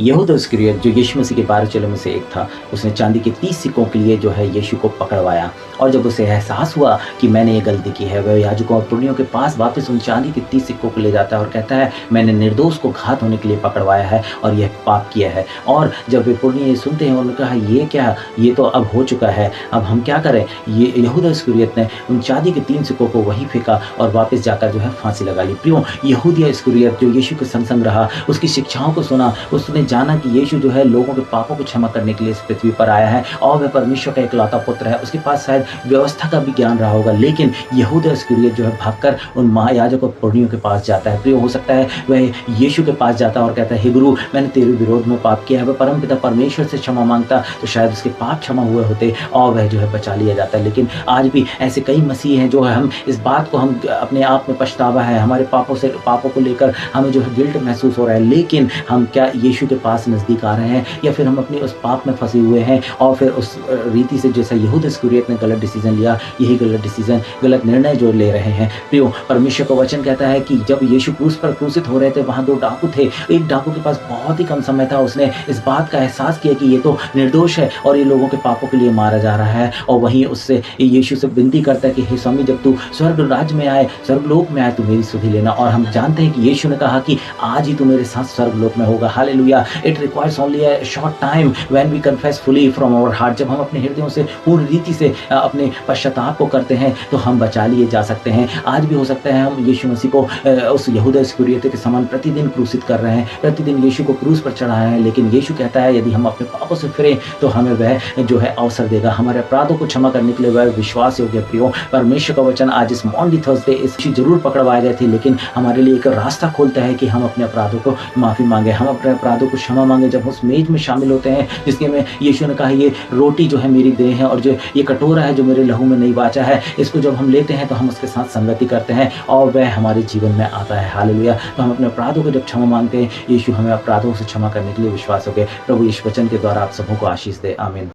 यहूदा इस्करियोत जो यीशु मसीह के 12 चेलों में से एक था, उसने चांदी के 30 सिक्कों के लिए जो है यीशु को पकड़वाया। और जब उसे एहसास हुआ कि मैंने ये गलती की है, वह याजकों और पुरनियों के पास वापस उन चांदी के 30 सिक्कों को ले जाता है और कहता है, मैंने निर्दोष को घात होने के लिए पकड़वाया है और यह पाप किया है। और जब वे पुरनिये ये सुनते हैं, उन्होंने कहा, ये क्या, ये तो अब हो चुका है, अब हम क्या करें। ये यहूदा इस्करियोत ने उन चांदी के 3 सिक्कों को वहीं फेंका और वापस जाकर जो है फांसी लगा ली। प्रियो, यहूदा इस्करियोत जो यीशु के संग रहा, उसकी शिक्षाओं को सुना, उसने जाना कि यीशु जो है लोगों के पापों को क्षमा करने के लिए इस पृथ्वी पर आया है और वह परमेश्वर का इकलौता पुत्र है। उसके पास शायद व्यवस्था का भी ज्ञान रहा होगा, लेकिन यहूदा इस्करियोत जो है भागकर उन महायाजक और पुरनियों के पास जाता है। प्रियो, हो सकता है वह यीशु के पास जाता है और कहता है, हे गुरु, मैंने तेरे विरोध में पाप किया है। वह परमपिता परमेश्वर से क्षमा मांगता तो शायद उसके पाप क्षमा हुए होते और वह जो है बचा लिया जाता है। लेकिन आज भी ऐसे कई मसीह हैं जो है, हम इस बात को, हम अपने आप में पछतावा है, हमारे पापों को लेकर हमें जो है गिल्ट महसूस हो रहा है, लेकिन हम क्या यीशु के पास नज़दीक आ रहे हैं या फिर हम अपनी उस पाप में फंसे हुए हैं और फिर उस रीति से जैसा यहूदा इस्करियोत ने गलत डिसीजन लिया, यही गलत डिसीजन, गलत निर्णय जो ले रहे हैं। प्रियो, परमेश्वर का वचन कहता है कि जब यीशु क्रूस पर क्रूसित हो रहे थे, वहाँ 2 डाकू थे। एक डाकू के पास बहुत ही कम समय था, उसने इस बात का एहसास किया कि ये तो निर्दोष है और ये लोगों के पापों के लिए मारा जा रहा है, और वहीं उससे यीशु से विनती करता है कि हे स्वामी, जब तू स्वर्ग राज्य में आए, स्वर्गलोक में आए, तो मेरी सुधि लेना। और हम जानते हैं कि यीशु ने कहा कि आज ही तू मेरे साथ स्वर्गलोक में होगा। Hallelujah. It requires only a short time when we confess fully from our heart. जब हम अपने हृदयों से पूर्ण रीति से अपने पश्चाताप को करते हैं तो हम बचा लिए जा सकते हैं। आज भी हो सकता है हम यीशु मसीह को उस यहूदा इस्करियोत के समान प्रतिदिन क्रूसित कर रहे हैं, प्रतिदिन यीशु को क्रूस पर चढ़ाए हैं, लेकिन यीशु कहता है यदि हम अपने पापों से फिरें तो हमें वह जो है अवसर देगा, हमारे अपराधों को क्षमा करने के लिए वह विश्वास योग्य। प्रियो, परमेश्वर का वचन आज इस मॉन्डी थर्सडे इस जरूर पकड़वाए गए थे, लेकिन हमारे लिए एक रास्ता खोलता है कि हम अपने अपराधों को माफ़ी मांगे, हम अपने अपराधों को क्षमा मांगे। जब उस मेज में शामिल होते हैं जिसके में यीशु ने कहा, ये रोटी जो है मेरी देह है और जो ये कटोरा है जो मेरे लहू में नहीं बाचा है, इसको जब हम लेते हैं तो हम उसके साथ संगति करते हैं और वह हमारे जीवन में आता है। हालेलुया। तो हम अपने अपराधों को जब क्षमा मांगते हैं, यीशु हमें अपराधों से क्षमा करने के लिए विश्वास हो गए। प्रभु इस वचन के द्वारा आप सबों को आशीष दे। आमीन।